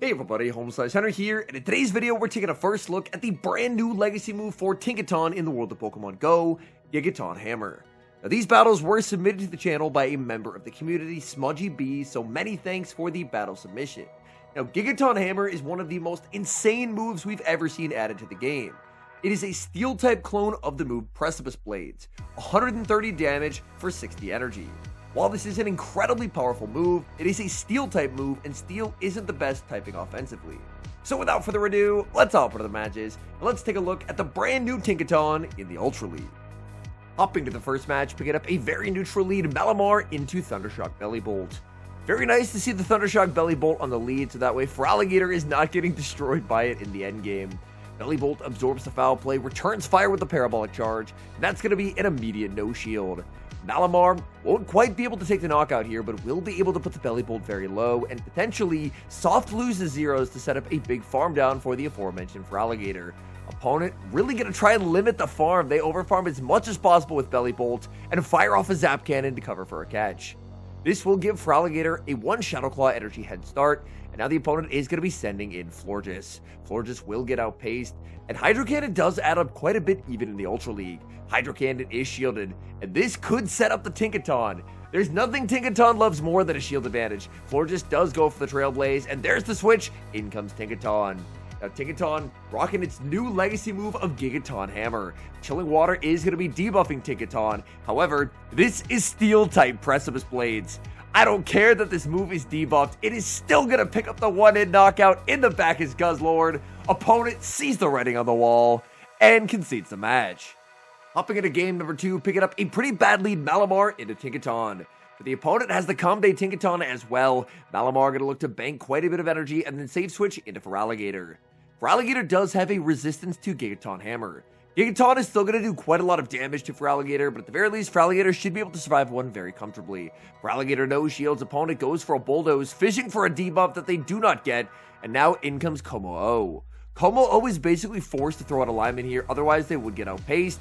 Hey everybody, HomeSliceHenry here, and in today's video we're taking a first look at the brand new legacy move for Tinkaton in the world of Pokemon Go, GIGATON Hammer. Now these battles were submitted to the channel by a member of the community, Smudgy B, so many thanks for the battle submission. Now GIGATON Hammer is one of the most insane moves we've ever seen added to the game. It is a steel type clone of the move Precipice Blades, 130 damage for 60 energy. While this is an incredibly powerful move, it is a steel type move and steel isn't the best typing offensively. So without further ado, let's hop into the matches and let's take a look at the brand new Tinkaton in the Ultra League. Hopping to the first match, picking up a very neutral lead, Malamar into Thundershock Belly Bolt. Very nice to see the Thundershock Belly Bolt on the lead, so that way Feraligatr is not getting destroyed by it in the end game. Belly Bolt absorbs the foul play, returns fire with the parabolic charge, and that's going to be an immediate no shield. Malamar won't quite be able to take the knockout here, but will be able to put the Belly Bolt very low and potentially soft lose the zeros to set up a big farm down for the aforementioned Feraligatr. Opponent really going to try and limit the farm. They overfarm as much as possible with Belly Bolt and fire off a Zap Cannon to cover for a catch. This will give Feraligatr a 1 Shadow Claw energy head start, and now the opponent is going to be sending in Florges. Florges will get outpaced, and Hydro Cannon does add up quite a bit even in the Ultra League. Hydro Cannon is shielded, and this could set up the Tinkaton. There's nothing Tinkaton loves more than a shield advantage. Florges does go for the Trailblaze, and there's the switch. In comes Tinkaton. Now Tinkaton rocking its new legacy move of GIGATON Hammer. Chilling Water is going to be debuffing Tinkaton. However, this is steel type Precipice Blades. I don't care that this move is debuffed. It is still going to pick up the one-hit knockout. In the back is Guzzlord. Opponent sees the writing on the wall and concedes the match. Hopping into game number 2, picking up a pretty bad lead, Malamar into Tinkaton. But the opponent has the Comday Tinkaton as well. Malamar going to look to bank quite a bit of energy and then save switch into Feraligatr. Feraligatr does have a resistance to GIGATON Hammer. GIGATON is still going to do quite a lot of damage to Feraligatr, but at the very least, Feraligatr should be able to survive one very comfortably. Feraligatr no shields, opponent goes for a Bulldoze, fishing for a debuff that they do not get, and now in comes Como-O. Como-O is basically forced to throw out alignment here, otherwise they would get outpaced.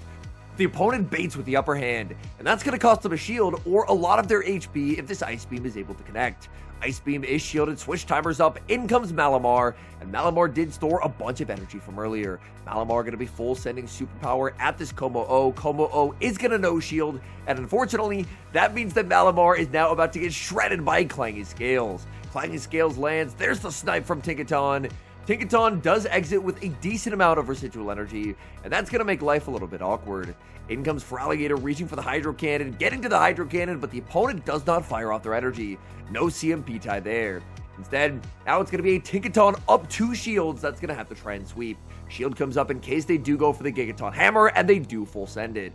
The opponent baits with the upper hand, and that's going to cost them a shield or a lot of their HP if this Ice Beam is able to connect. Ice Beam is shielded, switch timer's up, in comes Malamar, and Malamar did store a bunch of energy from earlier. Malamar going to be full sending superpower at this Como-O. Como-O is going to no shield, and unfortunately, that means that Malamar is now about to get shredded by Clanging Scales. Clanging Scales lands, there's the snipe from Tinkaton. Tinkaton does exit with a decent amount of residual energy, and that's going to make life a little bit awkward. In comes Feraligatr reaching for the Hydro Cannon, getting to the Hydro Cannon, but the opponent does not fire off their energy. No CMP tie there. Instead, now it's going to be a Tinkaton up 2 shields that's going to have to try and sweep. Shield comes up in case they do go for the GIGATON Hammer, and they do full send it.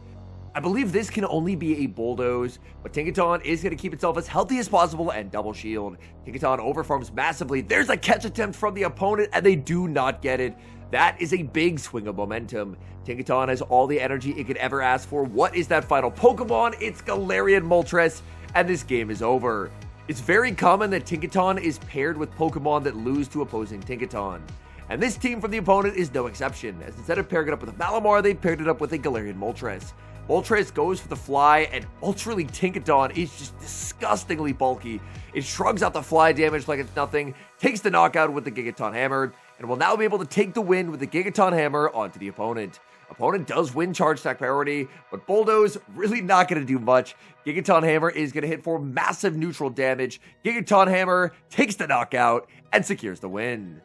I believe this can only be a Bulldoze, but Tinkaton is going to keep itself as healthy as possible and double shield. Tinkaton overfarms massively. There's a catch attempt from the opponent, and they do not get it. That is a big swing of momentum. Tinkaton has all the energy it could ever ask for. What is that final Pokemon? It's Galarian Moltres, and this game is over. It's very common that Tinkaton is paired with Pokemon that lose to opposing Tinkaton. And this team from the opponent is no exception, as instead of pairing it up with a Malamar, they paired it up with a Galarian Moltres. Moltres goes for the fly, and Ultra League Tinkaton is just disgustingly bulky. It shrugs out the fly damage like it's nothing, takes the knockout with the GIGATON Hammer, and will now be able to take the win with the GIGATON Hammer onto the opponent. Opponent does win charge stack priority, but Bulldoze really not going to do much. GIGATON Hammer is going to hit for massive neutral damage. GIGATON Hammer takes the knockout and secures the win.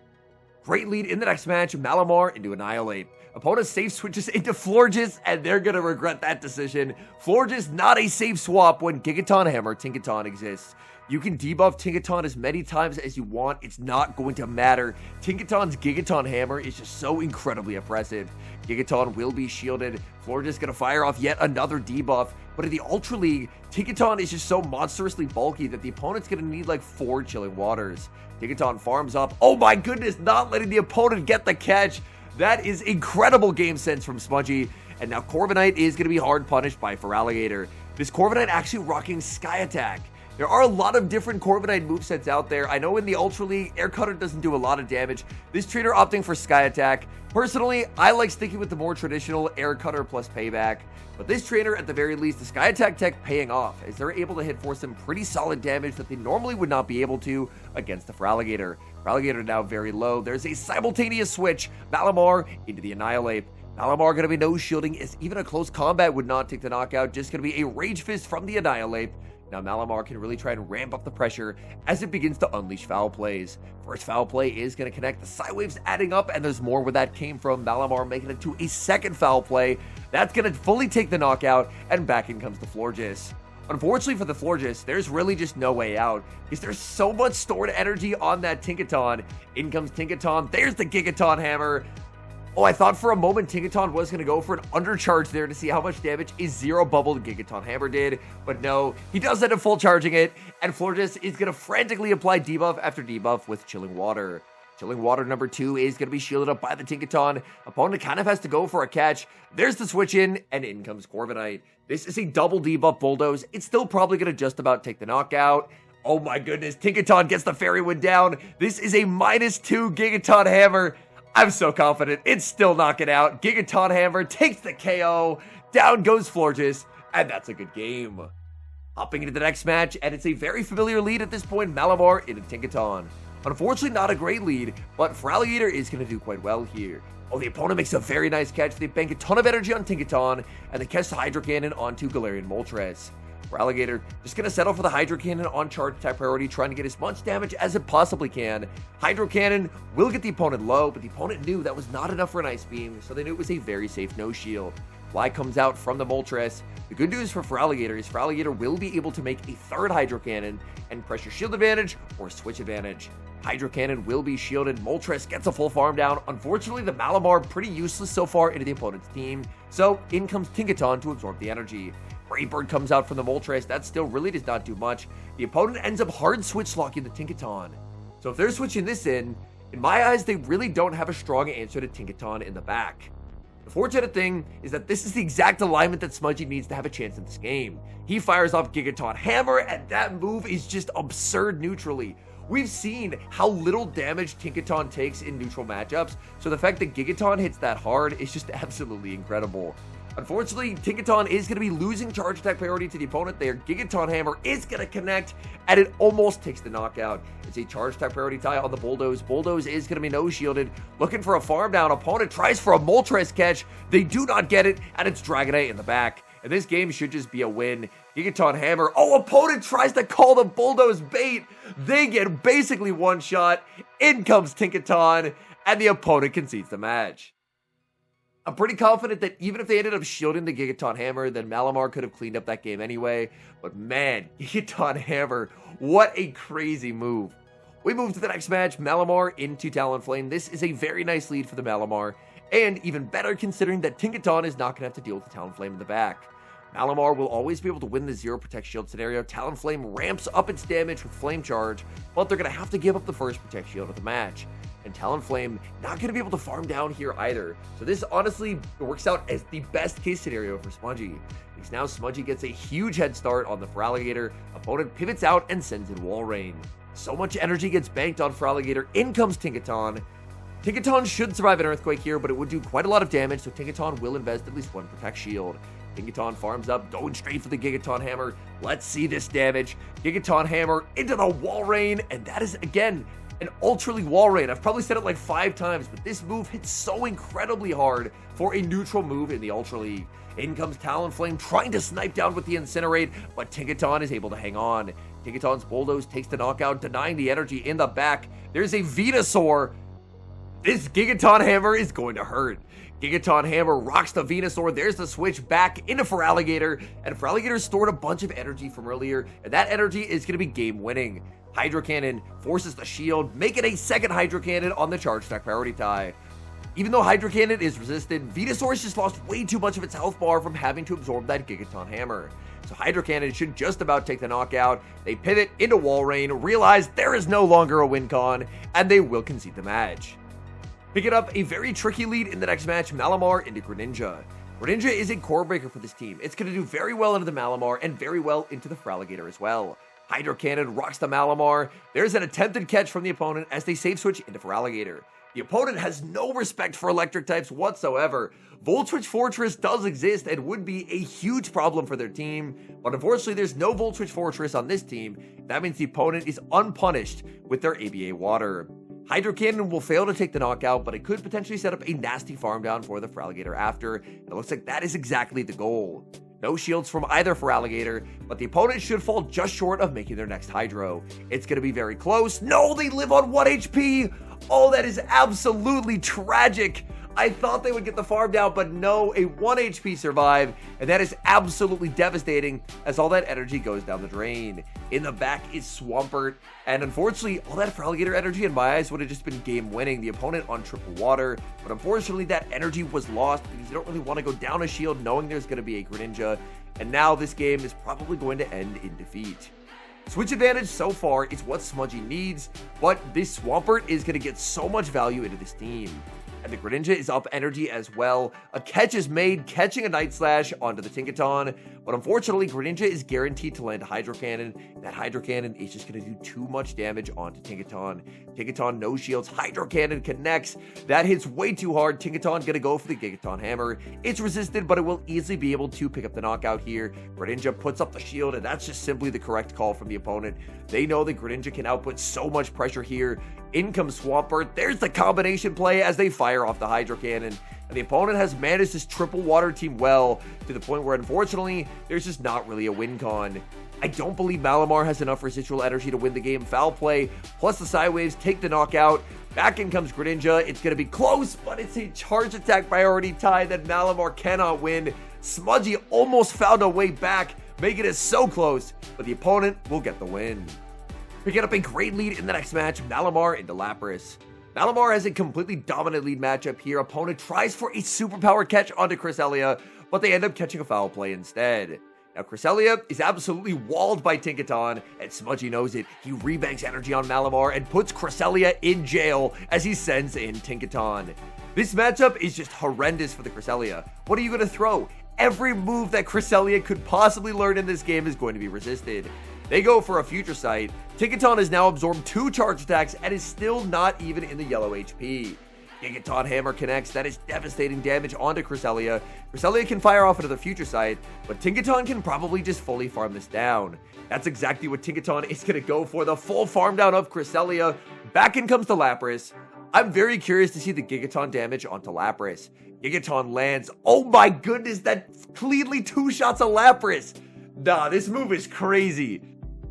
Great lead in the next match, Malamar into Annihilate. Opponent safe switches into Florges, and they're going to regret that decision. Florges not a safe swap when GIGATON Hammer Tinkaton exists. You can debuff Tinkaton as many times as you want, it's not going to matter. Tinkaton's GIGATON Hammer is just so incredibly oppressive. GIGATON will be shielded. Florges going to fire off yet another debuff, but in the Ultra League, Tinkaton is just so monstrously bulky that the opponent's going to need like 4 Chilling Waters. Tinkaton farms up. Oh my goodness, not letting the opponent get the catch. That is incredible game sense from Smudgy. And now Corviknight is going to be hard punished by Feraligatr. This Corviknight actually rocking Sky Attack. There are a lot of different Corviknight movesets out there. I know in the Ultra League, Air Cutter doesn't do a lot of damage. This trainer opting for Sky Attack. Personally, I like sticking with the more traditional Air Cutter plus Payback. But this trainer, at the very least, the Sky Attack tech paying off, as they're able to hit for some pretty solid damage that they normally would not be able to against the Feraligatr. Feraligatr now very low. There's a simultaneous switch. Malamar into the Annihilate. Malamar going to be no shielding, as even a close combat would not take the knockout. Just going to be a Rage Fist from the Annihilate. Now Malamar can really try and ramp up the pressure as it begins to unleash foul plays. First foul play is going to connect, the Psy Waves adding up, and there's more where that came from. Malamar making it to a second foul play. That's going to fully take the knockout, and back in comes the Florges. Unfortunately for the Florges, there's really just no way out, because there's so much stored energy on that Tinkaton. In comes Tinkaton, there's the Gigaton Hammer. Oh, I thought for a moment Tinkaton was going to go for an undercharge there to see how much damage a zero bubble Gigaton Hammer did, but no, he does end up full charging it, and Florges is going to frantically apply debuff after debuff with Chilling Water. Chilling Water number 2 is going to be shielded up by the Tinkaton. Opponent kind of has to go for a catch. There's the switch in, and in comes Corviknight. This is a double debuff bulldoze. It's still probably going to just about take the knockout. Oh my goodness, Tinkaton gets the Fairy Wind down. This is a -2 Gigaton Hammer. I'm so confident it's still knocking out. Gigaton Hammer takes the KO. Down goes Florges, and that's a good game. Hopping into the next match, and it's a very familiar lead at this point. Malamar into Tinkaton. Unfortunately, not a great lead, but Feraligatr is going to do quite well here. Oh, the opponent makes a very nice catch. They bank a ton of energy on Tinkaton, and they catch the Hydro Cannon onto Galarian Moltres. Feraligatr just going to settle for the Hydro Cannon on charge attack priority, trying to get as much damage as it possibly can. Hydro Cannon will get the opponent low, but the opponent knew that was not enough for an Ice Beam, so they knew it was a very safe no-shield. Fly comes out from the Moltres. The good news for Feraligatr is Feraligatr will be able to make a third Hydro Cannon and pressure shield advantage or switch advantage. Hydro Cannon will be shielded. Moltres gets a full farm down. Unfortunately, the Malamar pretty useless so far into the opponent's team, so in comes Tinkaton to absorb the energy. Brave Bird comes out from the Moltres. That still really does not do much. The opponent ends up hard switch locking the Tinkaton. So if they're switching this in my eyes, they really don't have a strong answer to Tinkaton in the back. The fortunate thing is that this is the exact alignment that Smudgy needs to have a chance in this game. He fires off Gigaton Hammer, and that move is just absurd neutrally. We've seen how little damage Tinkaton takes in neutral matchups, so the fact that Gigaton hits that hard is just absolutely incredible. Unfortunately, Tinkaton is going to be losing charge attack priority to the opponent there. Gigaton Hammer is going to connect, and it almost takes the knockout. It's a charge attack priority tie on the Bulldoze. Bulldoze is going to be no-shielded, looking for a farm down. Opponent tries for a Moltres catch. They do not get it, and it's Dragonite in the back. And this game should just be a win. Gigaton Hammer. Oh, opponent tries to call the Bulldoze bait. They get basically one shot. In comes Tinkaton, and the opponent concedes the match. I'm pretty confident that even if they ended up shielding the Gigaton Hammer, then Malamar could have cleaned up that game anyway. But man, Gigaton Hammer, what a crazy move. We move to the next match, Malamar into Talonflame. This is a very nice lead for the Malamar, and even better considering that Tinkaton is not going to have to deal with the Talonflame in the back. Malamar will always be able to win the zero Protect Shield scenario. Talonflame ramps up its damage with Flame Charge, but they're going to have to give up the first Protect Shield of the match. And Talonflame not going to be able to farm down here either. So this honestly works out as the best case scenario for Smudgy, because now Smudgy gets a huge head start on the Feraligatr. Opponent pivots out and sends in Wall Rain. So much energy gets banked on Feraligatr. In comes Tinkaton. Tinkaton should survive an Earthquake here, but it would do quite a lot of damage, so Tinkaton will invest at least one Protect Shield. Tinkaton farms up, going straight for the Gigaton Hammer. Let's see this damage. Gigaton Hammer into the Wall Rain, and that is, again, an Ultra League Wall Rain. I've probably said it like 5 times, but this move hits so incredibly hard for a neutral move in the Ultra League. In comes Talonflame, trying to snipe down with the Incinerate, but Tinkaton is able to hang on. Tinkaton's Bulldoze takes the knockout, denying the energy in the back. There's a Venusaur. This Gigaton Hammer is going to hurt. Gigaton Hammer rocks the Venusaur. There's the switch back into Feraligatr, and Feraligatr stored a bunch of energy from earlier, and that energy is going to be game-winning. Hydro Cannon forces the shield, making a second Hydro Cannon on the charge attack priority tie. Even though Hydro Cannon is resisted, Venusaur's just lost way too much of its health bar from having to absorb that Gigaton Hammer. So Hydro Cannon should just about take the knockout. They pivot into Wall Rain, realize there is no longer a win con, and they will concede the match. Picking up a very tricky lead in the next match, Malamar into Greninja. Greninja is a core breaker for this team. It's going to do very well into the Malamar and very well into the Feraligatr as well. Hydro Cannon rocks the Malamar. There's an attempted catch from the opponent as they save switch into Feraligatr. The opponent has no respect for electric types whatsoever. Volt Switch Fortress does exist and would be a huge problem for their team, but unfortunately there's no Volt Switch Fortress on this team. That means the opponent is unpunished with their ABA Water. Hydro Cannon will fail to take the knockout, but it could potentially set up a nasty farm down for the Feraligatr after. It looks like that is exactly the goal. No shields from either Feraligatr, but the opponent should fall just short of making their next Hydro. It's going to be very close. No, they live on 1 HP. Oh, that is absolutely tragic. I thought they would get the farm down, but no, a 1 HP survive, and that is absolutely devastating as all that energy goes down the drain. In the back is Swampert, and unfortunately, all that Feraligatr energy in my eyes would have just been game-winning. The opponent on triple water, but unfortunately, that energy was lost because you don't really want to go down a shield knowing there's going to be a Greninja, and now this game is probably going to end in defeat. Switch advantage so far is what Smudgy needs, but this Swampert is going to get so much value into this team. And the Greninja is up energy as well. A catch is made, catching a Night Slash onto the Tinkaton. But unfortunately, Greninja is guaranteed to land a Hydro Cannon. That Hydro Cannon is just going to do too much damage onto Tinkaton. Tinkaton, no shields. Hydro Cannon connects. That hits way too hard. Tinkaton going to go for the Gigaton Hammer. It's resisted, but it will easily be able to pick up the knockout here. Greninja puts up the shield, and that's just simply the correct call from the opponent. They know that Greninja can output so much pressure here. In comes Swampert. There's the combination play as they fire off the Hydro Cannon. And the opponent has managed this triple water team well to the point where, unfortunately, there's just not really a win con. I don't believe Malamar has enough residual energy to win the game. Foul play, plus the side waves take the knockout. Back in comes Greninja. It's going to be close, but it's a charge attack priority tie that Malamar cannot win. Smudgy almost found a way back, making it so close, but the opponent will get the win. Picking up a great lead in the next match, Malamar into Lapras. Malamar has a completely dominant lead matchup here. Opponent tries for a superpower catch onto Cresselia, but they end up catching a foul play instead. Now, Cresselia is absolutely walled by Tinkaton, and Smudgy knows it. He rebanks energy on Malamar and puts Cresselia in jail as he sends in Tinkaton. This matchup is just horrendous for the Cresselia. What are you going to throw? Every move that Cresselia could possibly learn in this game is going to be resisted. They go for a Future Sight. Tinkaton has now absorbed 2 charge attacks and is still not even in the yellow HP. Gigaton Hammer connects. That is devastating damage onto Cresselia. Cresselia can fire off another Future Sight, but Tinkaton can probably just fully farm this down. That's exactly what Tinkaton is going to go for, the full farm down of Cresselia. Back in comes the Lapras. I'm very curious to see the Gigaton damage onto Lapras. Gigaton lands. Oh my goodness, that's cleanly 2 shots of Lapras. Nah, this move is crazy.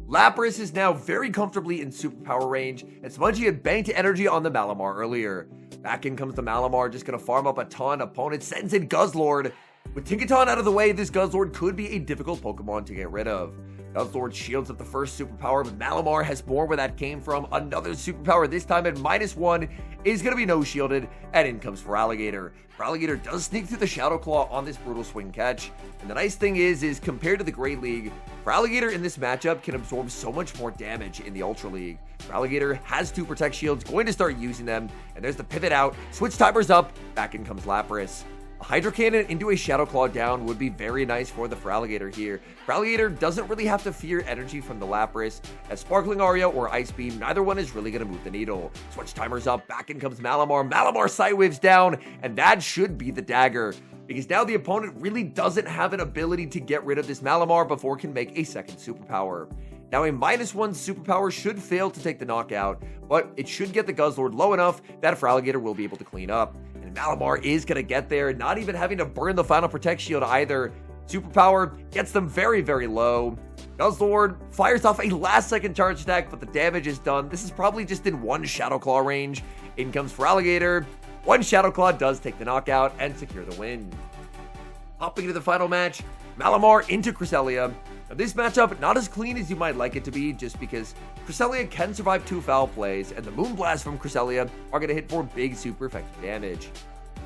Lapras is now very comfortably in superpower range, and Smudgy had banked energy on the Malamar earlier. Back in comes the Malamar, just going to farm up a ton. Opponent sends in Guzzlord. With Tinkaton out of the way, this Guzzlord could be a difficult Pokemon to get rid of. Guzzlord shields up the first superpower, but Malamar has more where that came from. Another superpower, this time at -1, is going to be no shielded, and in comes Feraligatr. Feraligatr does sneak through the Shadow Claw on this brutal swing catch, and the nice thing is compared to the Great League, Feraligatr in this matchup can absorb so much more damage in the Ultra League. Feraligatr has 2 Protect Shields, going to start using them, and there's the pivot out, switch timers up, back in comes Lapras. A Hydro Cannon into a Shadow Claw down would be very nice for the Feraligatr here. Feraligatr doesn't really have to fear energy from the Lapras, as Sparkling Aria or Ice Beam, neither one is really going to move the needle. Switch timers up, back in comes Malamar. Malamar side waves down, and that should be the dagger, because now the opponent really doesn't have an ability to get rid of this Malamar before it can make a second superpower. Now, a -1 superpower should fail to take the knockout, but it should get the Guzzlord low enough that Feraligatr will be able to clean up. And Malamar is going to get there, not even having to burn the final Protect Shield either. Superpower gets them very, very low. Guzzlord fires off a last-second charge attack, but the damage is done. This is probably just in 1 Shadow Claw range. In comes Feraligatr. 1 Shadow Claw does take the knockout and secure the win. Hopping into the final match, Malamar into Cresselia. Now, this matchup, not as clean as you might like it to be, just because Cresselia can survive 2 foul plays, and the Moonblast from Cresselia are going to hit for big super effective damage.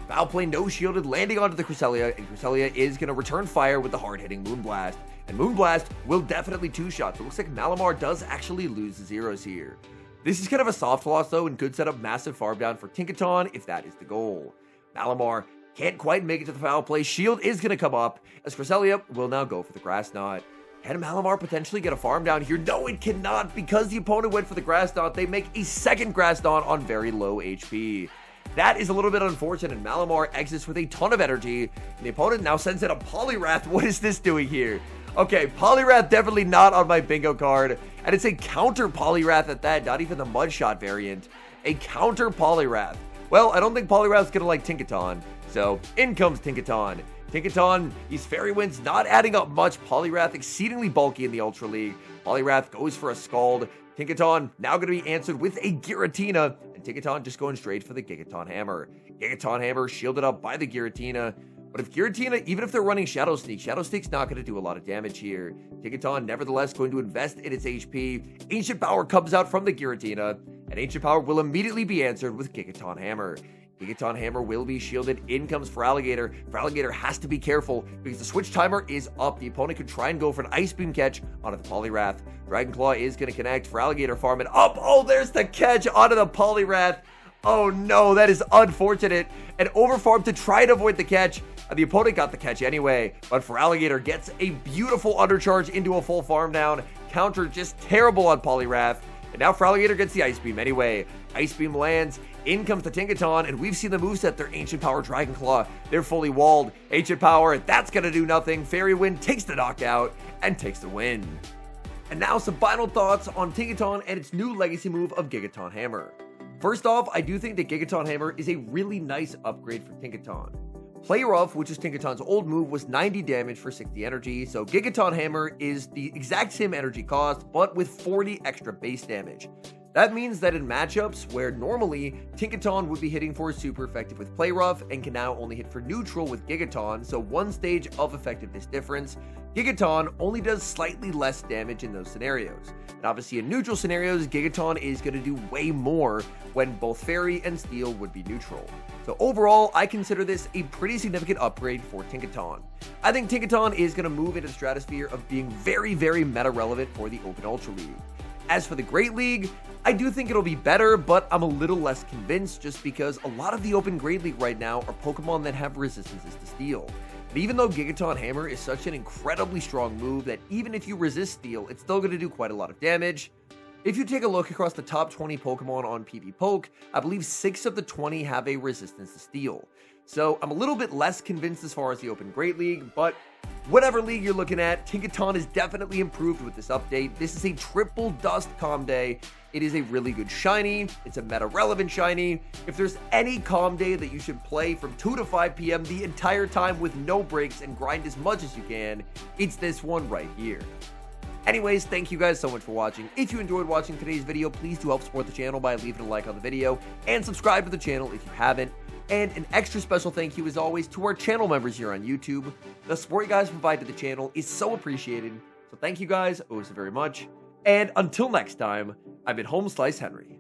Foul play no shielded, landing onto the Cresselia, and Cresselia is going to return fire with the hard-hitting Moonblast. And Moonblast will definitely 2-shot, so it looks like Malamar does actually lose the zeros here. This is kind of a soft loss though, and could set up massive farm down for Tinkaton if that is the goal. Malamar can't quite make it to the foul play. Shield is going to come up, as Cresselia will now go for the Grass Knot. Can Malamar potentially get a farm down here? No, it cannot, because the opponent went for the Grass Knot. They make a second Grass Knot on very low HP. That is a little bit unfortunate. Malamar exits with a ton of energy, and the opponent now sends in a Poliwrath. What is this doing here? Okay, Poliwrath definitely not on my bingo card, and it's a counter Poliwrath at that, not even the Mudshot variant. a counter Poliwrath. Well, I don't think Poliwrath's gonna like Tinkaton, so in comes Tinkaton. Tinkaton, these Fairy Winds not adding up much. Poliwrath exceedingly bulky in the Ultra League. Poliwrath goes for a Scald. Tinkaton now going to be answered with a Giratina, and Tinkaton just going straight for the Gigaton Hammer. Gigaton Hammer shielded up by the Giratina, but if Giratina, even if they're running Shadow Sneak's not going to do a lot of damage here. Tinkaton nevertheless going to invest in its HP. Ancient Power comes out from the Giratina, and Ancient Power will immediately be answered with Gigaton Hammer. Gigaton Hammer will be shielded. In comes Feraligatr. Feraligatr has to be careful because the switch timer is up. The opponent could try and go for an Ice Beam catch onto the Poliwrath. Dragon Claw is going to connect. Feraligatr farming up. Oh, there's the catch onto the Poliwrath. Oh no, that is unfortunate. An overfarm to try and avoid the catch. The opponent got the catch anyway, but Feraligatr gets a beautiful undercharge into a full farm down. Counter just terrible on Poliwrath. And now Feraligatr gets the Ice Beam anyway. Ice Beam lands. In comes the Tinkaton, and we've seen the moveset, their Ancient Power Dragon Claw. They're fully walled. Ancient Power, that's going to do nothing. Fairy Wind takes the knockout and takes the win. And now some final thoughts on Tinkaton and its new legacy move of Gigaton Hammer. First off, I do think that Gigaton Hammer is a really nice upgrade for Tinkaton. Play Rough, which is Tinkaton's old move, was 90 damage for 60 energy, so Gigaton Hammer is the exact same energy cost, but with 40 extra base damage. That means that in matchups where normally Tinkaton would be hitting for super effective with Play Rough and can now only hit for neutral with Gigaton, so one stage of effectiveness difference, Gigaton only does slightly less damage in those scenarios. And obviously in neutral scenarios, Gigaton is going to do way more when both Fairy and Steel would be neutral. So overall, I consider this a pretty significant upgrade for Tinkaton. I think Tinkaton is going to move into the stratosphere of being very, very meta relevant for the Open Ultra League. As for the Great League, I do think it'll be better, but I'm a little less convinced just because a lot of the Open Great League right now are Pokemon that have resistances to Steel. But even though Gigaton Hammer is such an incredibly strong move that even if you resist Steel, it's still going to do quite a lot of damage. If you take a look across the top 20 Pokemon on PvPoke, I believe 6 of the 20 have a resistance to Steel. So I'm a little bit less convinced as far as the Open Great League, but whatever league you're looking at, Tinkaton is definitely improved with this update. This is a triple dust calm day. It is a really good shiny. It's a meta relevant shiny. If there's any calm day that you should play from 2 to 5 p.m. the entire time with no breaks and grind as much as you can, it's this one right here. Anyways, thank you guys so much for watching. If you enjoyed watching today's video, please do help support the channel by leaving a like on the video and subscribe to the channel if you haven't. And an extra special thank you as always to our channel members here on YouTube. The support you guys provide to the channel is so appreciated. So thank you guys oh so very much. And until next time, I've been HomeSliceHenry.